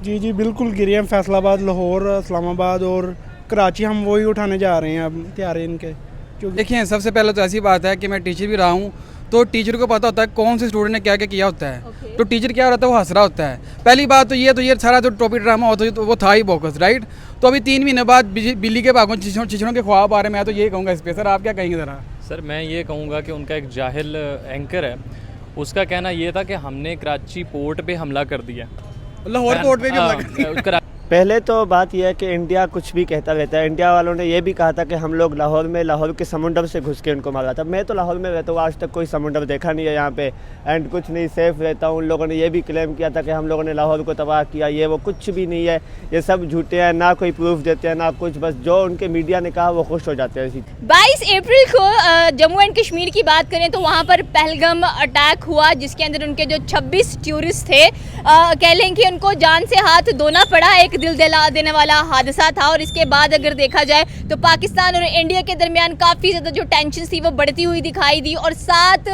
जी जी बिल्कुल गिरे हैं। फैसलाबाद, लाहौर, इस्लामाबाद और कराची हम वही उठाने जा रहे हैं। अब तैयार हैं इनके, क्योंकि देखिए, सबसे पहले तो ऐसी बात है कि मैं टीचर भी रहा हूँ, तो टीचर को पता होता है कौन से स्टूडेंट ने क्या क्या किया होता है। तो टीचर क्या रहता है, वो हंस रहा होता है। पहली बात तो ये सारा जो टॉपिक ड्रामा होता है तो वो था ही बोकस, राइट। तो अभी 3 महीने बाद बिल्ली के भागों चिचड़ों के ख्वाब आ रहे हैं। मैं तो ये कहूँगा इस पर, सर आप क्या कहेंगे ज़रा। सर मैं ये कहूँगा कि उनका एक जाहिल एंकर है, उसका कहना ये था कि हमने कराची पोर्ट पे हमला कर दिया। लाहौर पोर्ट पे भी हमला कर दिया। पहले तो बात यह है कि इंडिया कुछ भी कहता रहता है। इंडिया वालों ने यह भी कहा था कि हम लोग लाहौर के समुंदर से घुस के उनको मारा था। मैं तो लाहौर में रहता हूँ, आज तक कोई समुंदर देखा नहीं है यहाँ पे, एंड कुछ नहीं, सेफ रहता हूँ। उन लोगों ने यह भी क्लेम किया था कि हम लोगों ने लाहौर को तबाह किया, ये वो कुछ भी नहीं है। ये सब झूठे हैं, ना कोई प्रूफ देते हैं ना कुछ, बस जो उनके मीडिया ने कहा वो खुश हो जाते हैं इसी। 22 अप्रैल को जम्मू एंड कश्मीर की बात करें तो वहाँ पर पहलगाम अटैक हुआ, जिसके अंदर उनके जो 26 टूरिस्ट थे, कह लें कि उनको जान से हाथ धोना पड़ा। एक दिल दहला देने वाला हादसा था। और इसके बाद अगर देखा जाए तो पाकिस्तान और इंडिया के दरमियान काफ़ी ज़्यादा जो टेंशन थी वो बढ़ती हुई दिखाई दी। और 7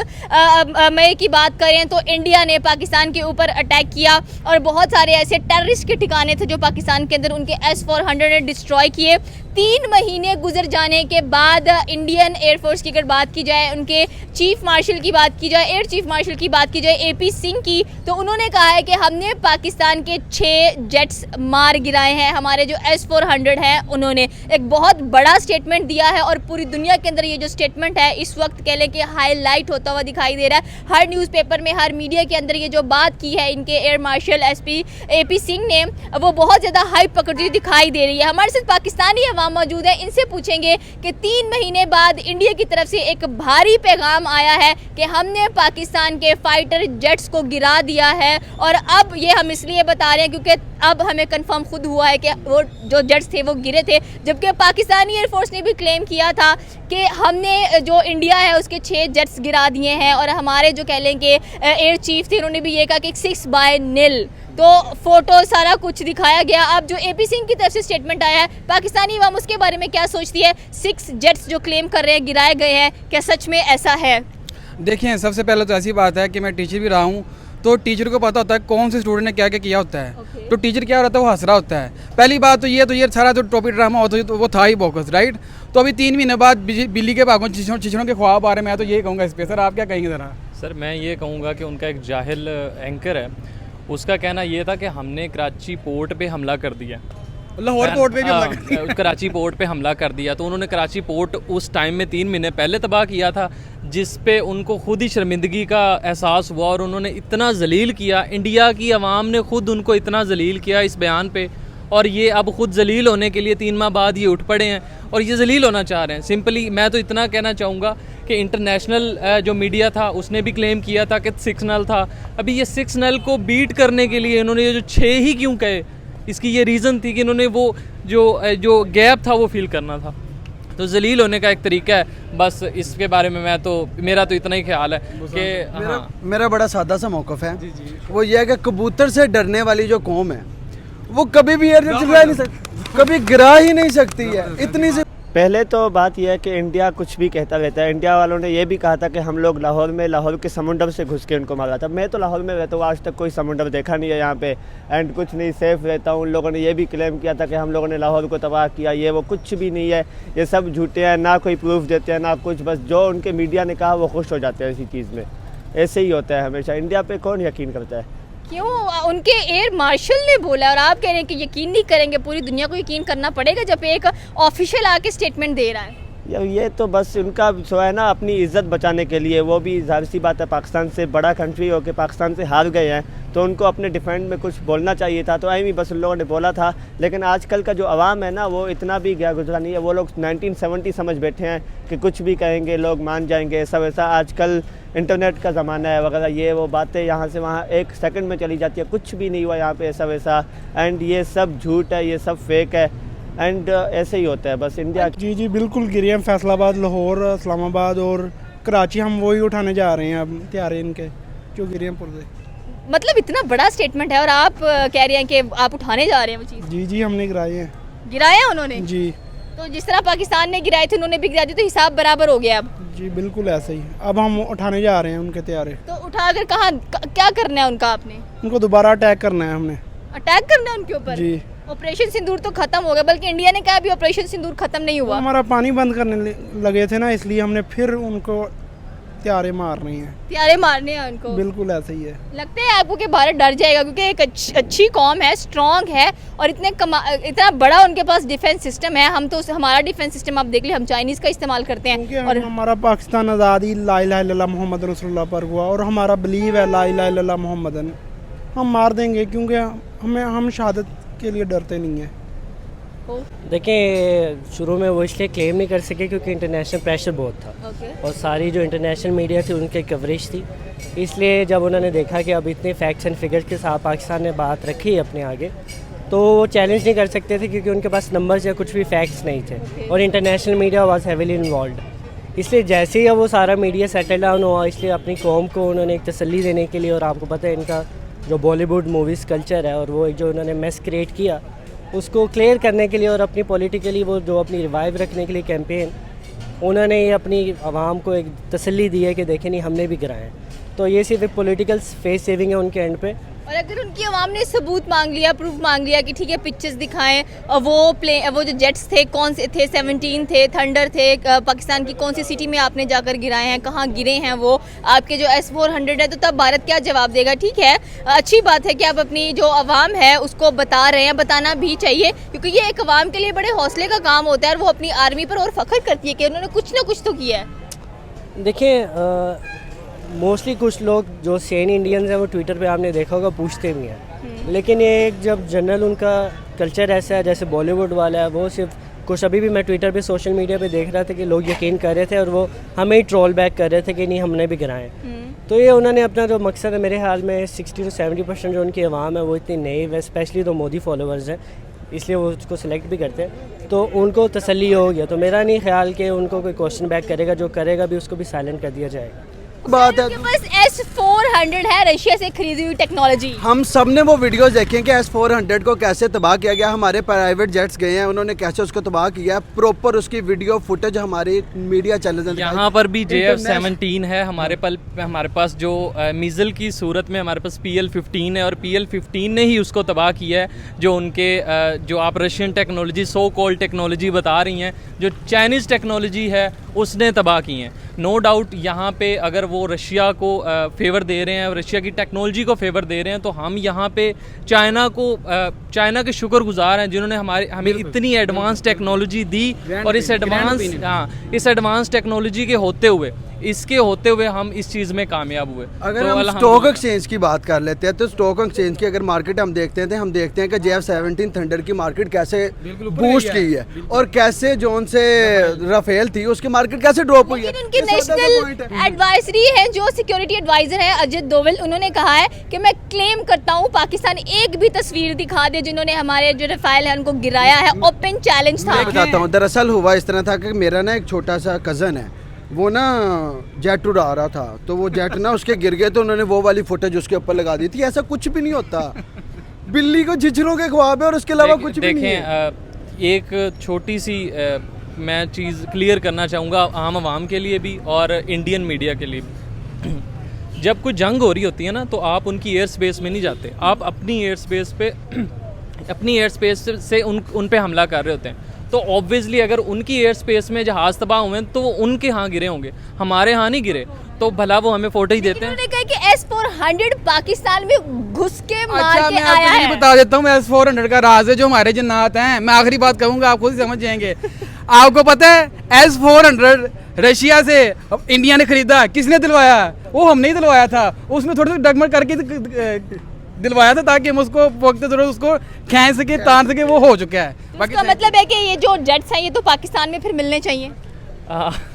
मई की बात करें तो इंडिया ने पाकिस्तान के ऊपर अटैक किया और बहुत सारे ऐसे टेररिस्ट के ठिकाने थे जो पाकिस्तान के अंदर उनके S-400 ने डिस्ट्रॉय किए। 3 महीने गुजर जाने के बाद इंडियन एयरफोर्स की अगर बात की जाए, उनके चीफ मार्शल की बात की जाए, एयर चीफ मार्शल की बात की जाए AP सिंह की, तो उन्होंने कहा है कि हमने पाकिस्तान के 6 जेट्स मार गिराए हैं। हमारे जो S-400 हैं उन्होंने एक बहुत बड़ा स्टेटमेंट दिया है और पूरी दुनिया के अंदर ये जो स्टेटमेंट है इस वक्त कह लें कि हाईलाइट होता हुआ दिखाई दे रहा है। हर न्यूज़पेपर में, हर मीडिया के अंदर ये जो बात की है इनके एयर मार्शल AP सिंह ने, वो बहुत ज़्यादा हाइप पकड़ती हुई दिखाई दे रही है। हमारे साथ पाकिस्तानी अवाम मौजूद है, इनसे पूछेंगे कि 3 महीने बाद इंडिया की तरफ से एक भारी पैगाम आया है कि हमने पाकिस्तान के फाइटर जेट्स को गिरा दिया है। और अब ये हम इसलिए बता रहे हैं क्योंकि अब हमें कंफर्म खुद हुआ है कि वो जो जेट्स थे वो गिरे थे, जबकि पाकिस्तानी एयरफोर्स ने भी क्लेम किया था कि हमने जो इंडिया है उसके 6 जेट्स गिरा दिए हैं। और हमारे जो कह लें कि एयर चीफ थे उन्होंने भी ये कहा कि 6/0, तो फोटो सारा कुछ दिखाया गया। अब जो AP सिंह की तरफ से स्टेटमेंट आया है, पाकिस्तानी अवाम उसके बारे में क्या सोचती है? 6 जेट्स जो क्लेम कर रहे हैं गिराए गए हैं, क्या सच में ऐसा है? देखिए, सबसे पहले तो ऐसी बात है कि मैं टीचर भी रहा हूँ, तो टीचर को पता होता है कौन से स्टूडेंट ने क्या क्या किया होता है। तो टीचर क्या रहता है, वो हंस रहा होता है। पहली बात तो ये सारा जो टॉपिक ड्रामा होता है तो वो था ही बोकस, राइट। तो अभी 3 महीने बाद बिल्ली के भागों चिचड़ों के ख्वाब आ रहे हैं। मैं तो ये कहूँगा इस पर, सर आप क्या कहेंगे ज़रा। सर मैं ये कहूँगा कि उनका एक जाहिल एंकर है, उसका कहना ये था कि हमने कराची पोर्ट पे हमला कर दिया। लाहौर पोर्ट पे भी हमला कर दिया। कराची पोर्ट पे हमला कर दिया। तो उन्होंने कराची पोर्ट उस टाइम में 3 महीने पहले तबाह किया था, जिस पे उनको खुद ही शर्मिंदगी का एहसास हुआ और उन्होंने इतना जलील किया। इंडिया की आवाम ने खुद उनको इतना जलील किया इस बयान पे, और ये अब खुद जलील होने के लिए 3 माह बाद ये उठ पड़े हैं और ये जलील होना चाह रहे हैं। सिंपली मैं तो इतना कहना चाहूँगा कि इंटरनेशनल जो मीडिया था उसने भी क्लेम किया था कि 6-0 था। अभी ये 6-0 को बीट करने के लिए इन्होंने ये जो 6 ही क्यों कहे, इसकी ये रीज़न थी कि इन्होंने वो जो गैप था वो फील करना था। तो जलील होने का एक तरीका है, बस इसके बारे में मेरा तो इतना ही ख्याल है कि मेरा बड़ा सादा सा मौक़िफ़ है। वो ये है कि कबूतर से डरने वाली जो कौम है वो कभी भी कभी गिरा ही नहीं सकती है। इतनी से पहले तो बात यह है कि इंडिया कुछ भी कहता रहता है। इंडिया वालों ने यह भी कहा था कि हम लोग लाहौर के समुंदर से घुस के उनको मारा था। मैं तो लाहौर में रहता हूँ, आज तक कोई समुंदर देखा नहीं है यहाँ पे, एंड कुछ नहीं, सेफ रहता हूँ। उन लोगों ने यह भी क्लेम किया था कि हम लोगों ने लाहौर को तबाह किया, ये वो कुछ भी नहीं है। ये सब झूठे हैं, ना कोई प्रूफ देते हैं ना कुछ, बस जो उनके मीडिया ने कहा वो खुश हो जाते हैं इसी चीज़ में। ऐसे ही होता है हमेशा। इंडिया पर कौन यकीन करता है? क्यों? उनके एयर मार्शल ने बोला और आप कह रहे हैं कि यकीन नहीं करेंगे। पूरी दुनिया को यकीन करना पड़ेगा जब एक ऑफिशियल आके स्टेटमेंट दे रहा है। ये तो बस उनका जो है ना, अपनी इज़्ज़त बचाने के लिए, वो भी ज़ाहिर सी बात है पाकिस्तान से बड़ा कंट्री हो के पाकिस्तान से हार गए हैं, तो उनको अपने डिफेंड में कुछ बोलना चाहिए था। तो ही बस उन लोगों ने बोला था। लेकिन आजकल का जो अवाम है ना, वो इतना भी गया गुजरा नहीं है। वो लोग 1970 समझ बैठे हैं कि कुछ भी कहेंगे लोग मान जाएंगे, ऐसा वैसा। आजकल इंटरनेट का ज़माना है वगैरह, ये वो बातें यहाँ से वहाँ 1 सेकंड में चली जाती है। कुछ भी नहीं हुआ यहाँ पे, ऐसा वैसा, एंड ये सब झूठ है, ये सब फेक है, एंड ऐसे ही होता है बस इंडिया। जी जी बिल्कुल गिरे हैं। फैसलाबाद, लाहौर, इस्लामाबाद और कराची हम वही उठाने जा रहे हैं। अब तैयार हैं इनके, क्यों गिरे हैं पुर्जे। मतलब इतना बड़ा स्टेटमेंट है और आप कह रहे हैं कि आप उठाने जा रहे हैं वो चीज़। जी जी हमने गिराए हैं। गिराया है उन्होंने जी। तो जिस तरह पाकिस्तान ने गिराए थे उन्होंने भी गिरा दिए, तो हिसाब बराबर हो गया अब। जी बिल्कुल ऐसे ही। अब हम उठाने जा रहे हैं उनके तैयार है। तो उठाकर कहाँ क्या करना है उनका आपने? उनको दोबारा अटैक करना है हमने। अटैक करना है उनके ऊपर। जी। ऑपरेशन सिंदूर तो खत्म हो गया, बल्कि इंडिया ने कहा अभी ऑपरेशन सिंदूर खत्म नहीं हुआ। हमारा पानी बंद करने लगे थे ना, इसलिए हमने फिर उनको त्यारे मारने हैं। त्यारे मारने हैं उनको। बिल्कुल ऐसा ही है। लगता है आपको कि भारत डर जाएगा, क्योंकि एक अच्छी कौम है, स्ट्रांग है, और इतना बड़ा उनके पास डिफेंस सिस्टम है। हम तो हमारा डिफेंस सिस्टम आप देख लीजिए, हम चाइनीज़ का इस्तेमाल करते हैं। क्योंकि और हमारा पाकिस्तान आज़ादी ला इलाहा इल्लल्लाह मोहम्मद रसूलुल्लाह पर हुआ, और हमारा बिलीव है ला इलाहा इल्लल्लाह मोहम्मदन। हम मार देंगे, क्योंकि हम शहादत के लिए डरते नहीं हैं। देखिए, शुरू में वो इसलिए क्लेम नहीं कर सके क्योंकि इंटरनेशनल प्रेशर बहुत था। ओके। और सारी जो इंटरनेशनल मीडिया थी उनकी कवरेज थी, इसलिए जब उन्होंने देखा कि अब इतने फैक्ट्स एंड फिगर्स के साथ पाकिस्तान ने बात रखी है अपने आगे, तो वो चैलेंज नहीं कर सकते थे क्योंकि उनके पास नंबर्स या कुछ भी फैक्ट्स नहीं थे, और international media was heavily involve. इसलिए जैसे ही अब वो सारा मीडिया सेटल डाउन हुआ, इसलिए अपनी कौम को उन्होंने एक तसल्ली देने के लिए, और आपको पता है इनका जो बॉलीवुड मूवीज़ कल्चर है और वो एक जो उन्होंने मेस क्रिएट किया उसको क्लियर करने के लिए, और अपनी पॉलिटिकली वो जो अपनी रिवाइव रखने के लिए कैंपेन, उन्होंने ये अपनी आवाम को एक तसल्ली दी है कि देखें नहीं हमने भी गिराए। तो ये सिर्फ एक पॉलिटिकल फेस सेविंग है उनके एंड पे। और अगर उनकी आवाम ने सबूत मांग लिया, प्रूफ मांग लिया कि ठीक है पिक्चर्स दिखाएं, और वो जो जेट्स थे कौन से थे, 17 थे, थंडर थे, पाकिस्तान की कौन सी सिटी में आपने जाकर गिराए हैं, कहाँ गिरे हैं वो, आपके जो S-400 है, तो तब भारत क्या जवाब देगा? ठीक है, अच्छी बात है कि आप अपनी जो आवाम है उसको बता रहे हैं, बताना भी चाहिए, क्योंकि ये एक आवाम के लिए बड़े हौसले का काम होता है, और वो अपनी आर्मी पर और फख्र करती है कि उन्होंने कुछ ना कुछ तो किया है। देखिए, मोस्टली कुछ लोग जो सेन इंडियंस हैं वो ट्विटर पे आपने देखा होगा पूछते भी हैं, लेकिन ये एक जब जनरल उनका कल्चर ऐसा है जैसे बॉलीवुड वाला है, वो सिर्फ कुछ अभी भी मैं ट्विटर पे सोशल मीडिया पे देख रहा था कि लोग यकीन कर रहे थे और वो हमें ही ट्रोल बैक कर रहे थे कि नहीं हमने भी गिराए। तो ये उन्होंने अपना जो मकसद है, मेरे ख्याल में 60 से 70% जो उनकी आवाम है वो इतनी नेइव है, स्पेशली तो मोदी फॉलोअर्स हैं, इसलिए वो उसको सिलेक्ट भी करते हैं, तो उनको तसल्ली हो गया। तो मेरा नहीं ख्याल कि उनको कोई क्वेश्चन बैक करेगा, जो करेगा भी उसको भी साइलेंट कर दिया जाएगा। बात है उनके पास S-400 है, रशिया से खरीदी हुई टेक्नोलॉजी। हम सब ने वो वीडियोस देखे कि S-400 को कैसे तबाह किया गया। हमारे प्राइवेट जेट्स गए हैं, उन्होंने कैसे उसको तबाह किया, प्रॉपर उसकी वीडियो फुटेज हमारे मीडिया चैनल यहाँ पर भी JF-17 है हमारे पास जो मिज़ल की सूरत में हमारे पास PL-15 है, और PL-15 ने ही उसको तबाह किया है। जो उनके जो आप Russian technology, so called technology बता रही हैं, जो चाइनीज़ टेक्नोलॉजी है उसने तबाह की हैं। नो डाउट यहाँ पे अगर वो रशिया को फेवर दे रहे हैं, रशिया की टेक्नोलॉजी को फेवर दे रहे हैं, तो हम यहाँ पे चाइना के शुक्रगुजार हैं जिन्होंने हमें इतनी एडवांस टेक्नोलॉजी दी, और इस एडवांस टेक्नोलॉजी के होते हुए हम इस चीज़ में कामयाब हुए। अगर तो हम स्टॉक एक्सचेंज की बात कर लेते हैं, तो स्टॉक एक्सचेंज की अगर मार्केट हम देखते हैं कि JF-17 थंडर की मार्केट कैसे बूस्ट की है, और कैसे जोन से राफेल थी उसकी मार्केट कैसे ड्रॉप हुई है। उनकी नेशनल एडवाइजरी है, जो सिक्योरिटी एडवाइजर है अजित डोवल, उन्होंने कहा है कि मैं क्लेम करता हूँ पाकिस्तान एक भी तस्वीर दिखा दे जिन्होंने हमारे जो राफेल है उनको गिराया है। ओपन चैलेंज था। मैं बताता हूँ, दरअसल हुआ इस तरह था कि मेरा ना एक छोटा सा कज़न है, वो ना जेट उड़ा रहा था, तो वो जेट ना उसके गिर गए, तो उन्होंने वो वाली फुटेज उसके ऊपर लगा दी थी। ऐसा कुछ भी नहीं होता, बिल्ली को झिझरों के ख्वाब है और उसके अलावा कुछ भी नहीं है। एक छोटी सी मैं चीज़ क्लियर करना चाहूँगा आम आवाम के लिए भी और इंडियन मीडिया के लिए भी। जब कोई जंग हो रही होती है ना, तो आप उनकी एयर स्पेस में नहीं जाते, आप अपनी एयर स्पेस से उन पे हमला कर रहे होते हैं। तो ऑब्वियसली अगर उनकी एयर स्पेस में जहाज़ तबाह हुए तो वो उनके यहाँ गिरे होंगे, हमारे यहाँ नहीं गिरे, तो भला वो हमें फोटो ही देते हैं। उन्होंने कहा कि S-400 पाकिस्तान में घुस के मार के मैं आया आपको ये है। बता देता हूँ, S-400 का राज है जो हमारे जन्नात हैं। मैं आखिरी बात कहूँगा, आप खुद ही समझ जाएंगे। आपको पता है S-400 रशिया से इंडिया ने खरीदा, किसने दिलवाया? वो हमने ही दिलवाया था। उसमें थोड़ा सा डगमग करके दिलवाया था ताकि हम उसको वक्त जरूरत उसको खींच सके, तान सके, वो हो चुका है। इसका मतलब है कि ये जो जेट्स हैं ये तो पाकिस्तान में फिर मिलने चाहिए।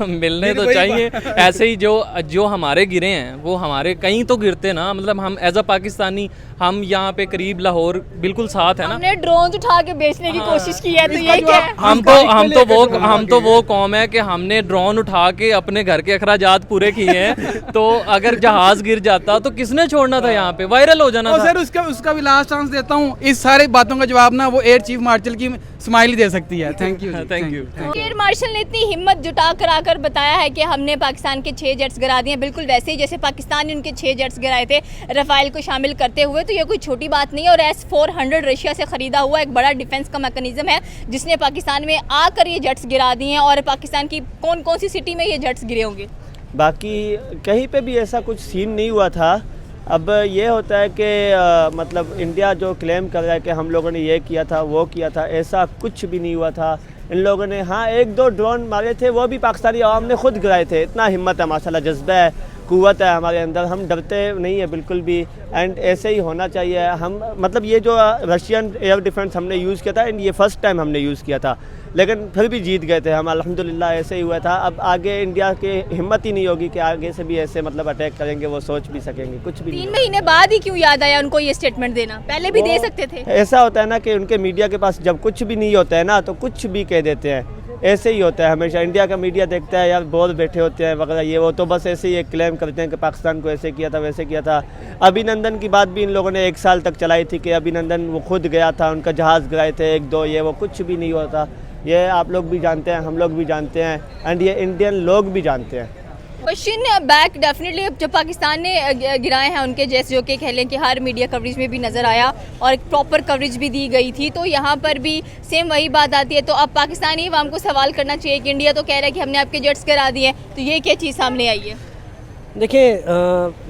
मिलने तो चाहिए। ऐसे ही जो हमारे गिरे हैं वो हमारे कहीं तो गिरते ना, मतलब हम एज अ पाकिस्तानी हम यहाँ पे करीब लाहौर बिल्कुल साथ है ना। हमने ड्रोन उठा के बेचने की कोशिश की है, तो ये क्या है? हम तो वो कौम है कि हमने ड्रोन उठा के अपने घर के अखराजात पूरे किए हैं। तो अगर जहाज गिर जाता तो किसने छोड़ना था, यहाँ पे वायरल हो जाना था। सर उसका भी लास्ट चांस देता हूँ। इस सारे बातों का जवाब ना वो एयर चीफ मार्शल की स्माइल ही दे सकती है। Thank you Thank you. Air marshal ने इतनी हिम्मत जुटा कर आकर बताया है कि हमने पाकिस्तान के 6 जेट्स गिरा दिए, बिल्कुल वैसे ही जैसे पाकिस्तान ने उनके 6 जेट्स गिराए थे रफाइल को शामिल करते हुए। तो ये कोई छोटी बात नहीं है। और S-400 रशिया से ख़रीदा हुआ एक बड़ा डिफेंस का मैकेनिज्म है जिसने पाकिस्तान में आकर ये जेट्स गिरा दिए हैं। और पाकिस्तान की कौन कौन सी सिटी में ये जेट्स गिरे होंगे? बाकी कहीं पे भी ऐसा कुछ सीन नहीं हुआ था। अब ये होता है कि मतलब इंडिया जो क्लेम कर रहा है कि हम लोगों ने ये किया था वो किया था, ऐसा कुछ भी नहीं हुआ था। इन लोगों ने हाँ 1-2 ड्रोन मारे थे, वो भी पाकिस्तानी आवाम ने खुद गिराए थे। इतना हिम्मत है माशाल्लाह, जज्बा है, क़ुव्वत है हमारे अंदर, हम डरते नहीं है बिल्कुल भी। एंड ऐसे ही होना चाहिए। हम मतलब ये जो रशियन एयर डिफेंस हमने यूज़ किया था, एंड ये फ़र्स्ट टाइम हमने यूज़ किया था, लेकिन फिर भी जीत गए थे हम अल्हम्दुलिल्लाह। ऐसे ही हुआ था। अब आगे इंडिया की हिम्मत ही नहीं होगी कि आगे से भी ऐसे मतलब अटैक करेंगे, वो सोच भी सकेंगे, कुछ भी नहीं। 3 महीने बाद ही क्यों याद आया उनको ये स्टेटमेंट देना? पहले भी दे सकते थे। ऐसा होता है ना कि उनके मीडिया के पास जब कुछ भी नहीं होता है ना तो कुछ भी कह देते हैं। ऐसे ही होता है हमेशा। इंडिया का मीडिया देखता है यार बोर बैठे होते हैं वगैरह ये वो, तो बस ऐसे ही एक क्लेम करते हैं कि पाकिस्तान को ऐसे किया था वैसे किया था। अभिनंदन की बात भी इन लोगों ने 1 साल तक चलाई थी कि अभिनंदन वो खुद गया था, उनका जहाज़ गिराए थे 1-2, ये वो कुछ भी नहीं होता। ये आप लोग भी जानते हैं, हम लोग भी जानते हैं, एंड ये इंडियन लोग भी जानते हैं। क्वेश्चन बैक डेफिनेटली जो पाकिस्तान ने गिराए हैं उनके जैसे, जो कि कह लें कि हर मीडिया कवरेज में भी नज़र आया और एक प्रॉपर कवरेज भी दी गई थी। तो यहाँ पर भी सेम वही बात आती है। तो अब पाकिस्तानी अवाम को सवाल करना चाहिए कि इंडिया तो कह रहा है कि हमने आपके जेट्स गिरा दिए हैं, तो ये क्या चीज़ सामने आई है? देखिए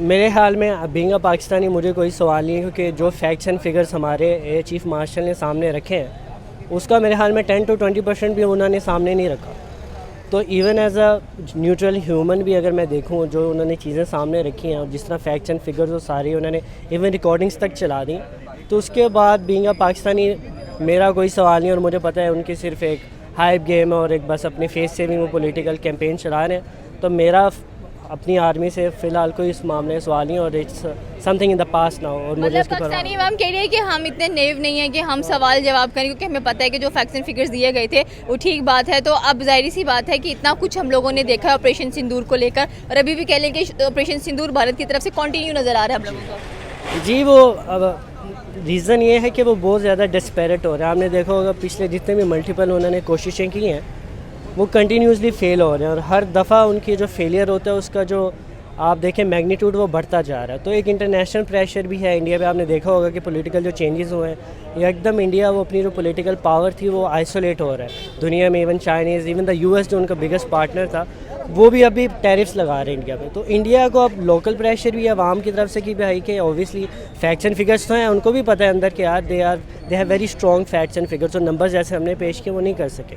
मेरे ख्याल में बीइंग अ पाकिस्तानी मुझे कोई सवाल नहीं है, क्योंकि जो फैक्ट्स एंड फिगर्स हमारे एयर चीफ मार्शल ने सामने रखे हैं उसका मेरे ख्याल में 10 to 20% भी उन्होंने सामने नहीं रखा। तो even as a neutral human भी अगर मैं देखूं, जो उन्होंने चीज़ें सामने रखी हैं और जिस तरह फैक्ट्स एंड फिगर्स वो सारी उन्होंने इवन रिकॉर्डिंग्स तक चला दी, तो उसके बाद बीइंग अ पाकिस्तानी मेरा कोई सवाल नहीं। और मुझे पता है उनकी सिर्फ एक हाइप गेम है और एक बस अपने फेस से भी वो पॉलिटिकल कैंपेन चला रहे हैं। तो मेरा अपनी आर्मी से फ़िलहाल कोई इस मामले में सवाल नहीं, और it's something in the past now. और मुझे मतलब इसके पाकिस्तानी अवाम कह रही है कि हम इतने नेव नहीं हैं कि हम सवाल जवाब करें, क्योंकि हमें पता है कि जो फैक्ट्स एंड फिगर्स दिए गए थे वो ठीक बात है। तो अब जाहिर सी बात है कि इतना कुछ हम लोगों ने देखा है ऑपरेशन सिंदूर को लेकर, और अभी भी कह लें कि ऑपरेशन सिंदूर भारत की तरफ से कंटिन्यू नज़र आ रहा है हम लोगों को। जी, वो अब रीज़न ये है कि वो बहुत ज़्यादा डिस्पैरेट हो रहा है। आपने देखा होगा पिछले जितने भी मल्टीपल उन्होंने कोशिशें की हैं वो कंटिन्यूसली फेल हो रहे हैं, और हर दफ़ा उनकी जो फेलियर होता है उसका जो आप देखें मैग्नीट्यूड वो बढ़ता जा रहा है। तो एक इंटरनेशनल प्रेशर भी है इंडिया पे। आपने देखा होगा कि पॉलिटिकल जो चेंजेस हुए हैं एकदम इंडिया वो अपनी जो पॉलिटिकल पावर थी वो आइसोलेट हो रहा है दुनिया में। Even Chinese, even the US जो उनका बिगेस्ट पार्टनर था, वो भी अभी टैरिफ्स लगा रहे हैं इंडिया पे। तो इंडिया को अब लोकल प्रेशर भी आवाम की तरफ से कि भाई कि ऑब्वियसली फैक्ट्स एंड फिगर्स तो हैं, उनको भी पता है अंदर के यार they have very strong facts and figures, और नंबर्स जैसे हमने पेश किए वो नहीं कर सके।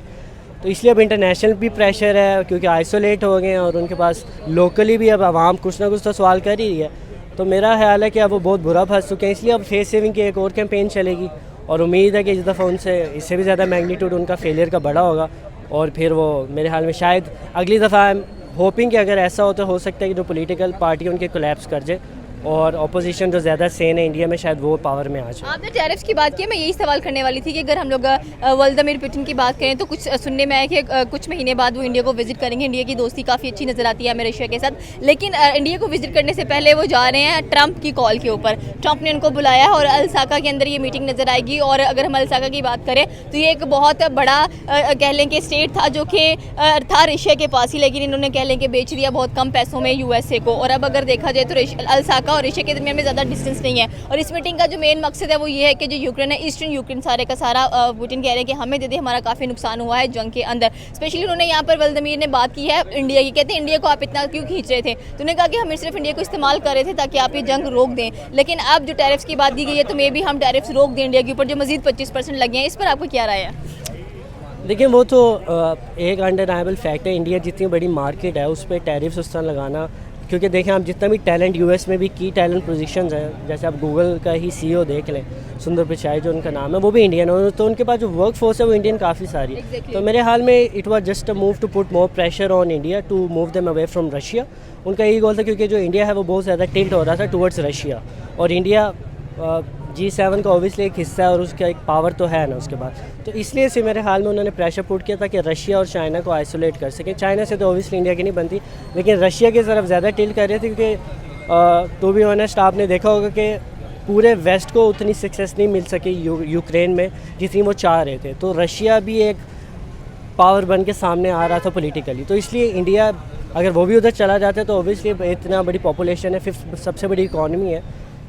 तो इसलिए अब इंटरनेशनल भी प्रेशर है क्योंकि आइसोलेट हो गए हैं, और उनके पास लोकली भी अब आवाम कुछ ना कुछ तो सवाल कर ही रही है। तो मेरा ख्याल है कि अब वो बहुत बुरा फंस चुके हैं, इसलिए अब फेस सेविंग की एक और कैंपेन चलेगी, और उम्मीद है कि इस दफ़ा उनसे इससे भी ज़्यादा मैग्नीट्यूड उनका फेलियर का बड़ा होगा। और फिर वो मेरे ख्याल में शायद अगली दफ़ा आई एम होपिंग कि अगर ऐसा हो तो हो सकता है कि जो पॉलिटिकल पार्टी उनके कोलैप्स कर जाए और अपोजिशन जो ज़्यादा सेन है इंडिया में शायद वो पावर में आ जाए। आपने टैरिफ्स की बात की, मैं यही सवाल करने वाली थी कि अगर हम लोग व्लादिमीर पुतिन की बात करें तो कुछ सुनने में आया कि कुछ महीने बाद वो इंडिया को विजिट करेंगे। इंडिया की दोस्ती काफ़ी अच्छी नज़र आती है हमें रशिया के साथ, लेकिन इंडिया को विजिट करने से पहले वो जा रहे हैं ट्रंप की कॉल के ऊपर। ट्रंप ने उनको बुलाया और अल-साका के अंदर ये मीटिंग नज़र आएगी। और अगर हम अल-साका की बात करें तो ये एक बहुत बड़ा कह लें कि स्टेट था जो कि था रशिया के पास ही, लेकिन इन्होंने कह लें कि बेच दिया बहुत कम पैसों में USA को। और अब अगर देखा जाए तो अल-साका और रशिया के दरमियान में ज़्यादा डिस्टेंस नहीं है। और इस मीटिंग का जो मेन मकसद है वो ये है कि जो यूक्रेन है, ईस्टर्न यूक्रेन सारे का सारा पुतिन कह रहे हैं कि हमें दे दे, हमारा काफ़ी नुकसान हुआ है जंग के अंदर। स्पेशली उन्होंने यहाँ पर व्लादिमीर ने बात की है इंडिया की, कहते हैं इंडिया को आप इतना क्यों खींच रहे थे, तो उन्होंने कहा कि हम सिर्फ इंडिया को इस्तेमाल कर रहे थे ताकि आप ये जंग रोक दें। लेकिन अब जो टैरिफ्स की बात की गई है तो मे भी हम टैरिफ्स रोक दें इंडिया के ऊपर, जो मजीद 25% लगे हैं। इस पर आपको क्या राय है? देखिए वो तो एक अनडेनाइबल फैक्ट है, इंडिया जितनी बड़ी मार्केट है उस पर टैरिफ्स उस तरह लगाना, क्योंकि देखें आप जितना भी टैलेंट US में भी की टैलेंट पोजीशंस हैं, जैसे आप गूगल का ही CEO देख लें, सुंदर पिचाई जो उनका नाम है, वो भी इंडियन है, तो उनके पास जो वर्क फोर्स है वो इंडियन काफ़ी सारी है। तो मेरे हाल में it was just a move to put more pressure on India to move them away from Russia. उनका यही गोल था, क्योंकि जो इंडिया है वो बहुत ज़्यादा टिल्ट हो रहा था टुवर्ड्स रशिया, और इंडिया G7 का ऑब्वियसली एक हिस्सा है और उसका एक पावर तो है ना उसके बाद। तो इसलिए से मेरे हाल में उन्होंने प्रेशर पुट किया था कि रशिया और चाइना को आइसोलेट कर सकें। चाइना से तो ऑब्वियसली इंडिया की नहीं बनती, लेकिन रशिया की तरफ ज़्यादा टिल्ट कर रहे थे, क्योंकि टू बी ऑनेस्ट आपने देखा होगा कि पूरे वेस्ट को उतनी सक्सेस नहीं मिल सकी यूक्रेन में जितनी वो चाह रहे थे। तो रशिया भी एक पावर बन के सामने आ रहा था पॉलिटिकली, तो इसलिए इंडिया अगर वो भी उधर चला जाता है तो ऑब्वियसली इतना बड़ी पॉपुलेशन है, 5th सबसे बड़ी इकॉनमी है,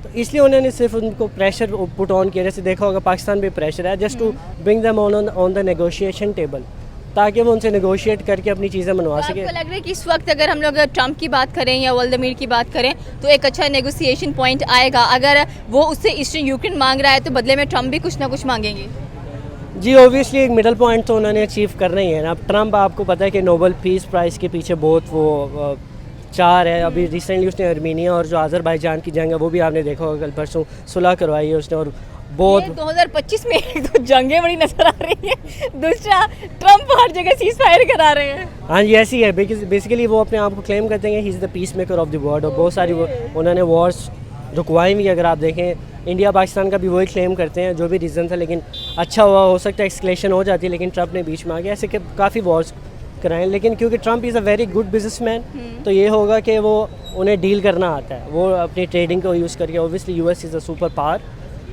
तो इसलिए उन्होंने सिर्फ उनको प्रेशर पुट ऑन किया। जैसे देखा होगा पाकिस्तान पे प्रेशर है just to bring them on the negotiation table, ताकि वो उनसे नेगोशिएट करके अपनी चीज़ें मनवा तो सके। आपको लग रहा है कि इस वक्त अगर हम लोग ट्रम्प की बात करें या व्लादिमीर की बात करें तो एक अच्छा नेगोशिएशन पॉइंट आएगा? अगर वो उससे ईस्टर्न यूक्रेन मांग रहा है तो बदले में ट्रम्प भी कुछ ना कुछ मांगेंगे। जी ऑब्वियसली एक मिडल पॉइंट तो उन्होंने अचीव करना ही है ना। अब ट्रम्प आपको पता है कि नोबेल पीस प्राइज़ के पीछे बहुत वो चार है। अभी रिसेंटली उसने अर्मीनिया और जो अज़रबैजान की जंग है वो भी आपने देखा होगा, कल परसों सुलह करवाई है उसने, और बहुत 2025 में एक तो जंगें बड़ी नजर आ रही हैं, दूसरा ट्रम्प हर जगह सीज फायर करा रहे हैं। हाँ जी ऐसी है। बेसिकली वो अपने आप को क्लेम करते हैं he is the peace maker of the world, और बहुत सारी उन्होंने वॉर्स रुकवाई भी। अगर आप देखें इंडिया पाकिस्तान का भी वही क्लेम करते हैं, जो भी रीज़न था, लेकिन अच्छा हुआ, हो सकता है एक्सक्लेशन हो जाती है, लेकिन ट्रम्प ने बीच में आ गया। ऐसे कि काफ़ी वॉर्स कराएं, लेकिन क्योंकि Trump is a very good businessman, तो ये होगा कि वो उन्हें डील करना आता है। वो अपनी ट्रेडिंग को यूज़ करके, obviously US is a super power,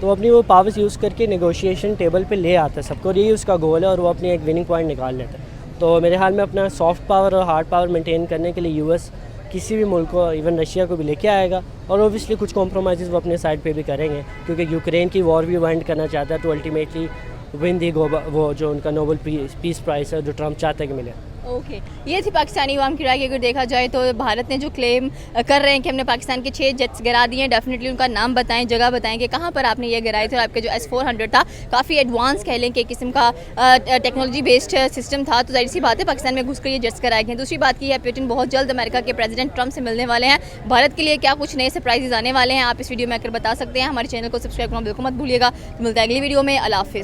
तो अपनी वो पावर्स यूज़ करके नेगोशिएशन टेबल पे ले आता है सबको, और यही उसका गोल है, और वो अपनी एक विनिंग पॉइंट निकाल लेता है। तो मेरे ख्याल में अपना सॉफ्ट पावर और हार्ड पावर मेंटेन करने के लिए यूएस किसी भी मुल्क को, इवन रशिया को भी लेके आएगा, और ओबियसली कुछ कॉम्प्रोमाइज़ वो अपने साइड पे भी करेंगे, क्योंकि यूक्रेन की वॉर भी वाइंड करना चाहता है टू अल्टीमेटली विन दी वो जो उनका नोबेल पीस प्राइज़ है जो ट्रम्प चाहते हैं कि मिले। ओके ये थी पाकिस्तानी अवाम की राय की। अगर देखा जाए तो भारत ने जो क्लेम कर रहे हैं कि हमने पाकिस्तान के 6 जेट्स गिरा दिए हैं, डेफिनेटली उनका नाम बताएं, जगह बताएं कि कहाँ पर आपने ये गिराए थे। और आपके जो S-400 था काफ़ी एडवांस कह लें कि किस्म का टेक्नोलॉजी बेस्ड सिस्टम था, तो जाहिर सी बात है पाकिस्तान में घुसकर ये जेट्स कराए गए। दूसरी बात की है पुतिन बहुत जल्द अमेरिका के प्रेसिडेंट ट्रम्प से मिलने वाले हैं। भारत के लिए क्या कुछ नए सरप्राइजेज आने वाले हैं आप इस वीडियो में आकर बता सकते हैं। हमारे चैनल को सब्सक्राइब करना बिल्कुल मत भूलिएगा। मिलता है अगली वीडियो में। अल्लाह हाफिज़।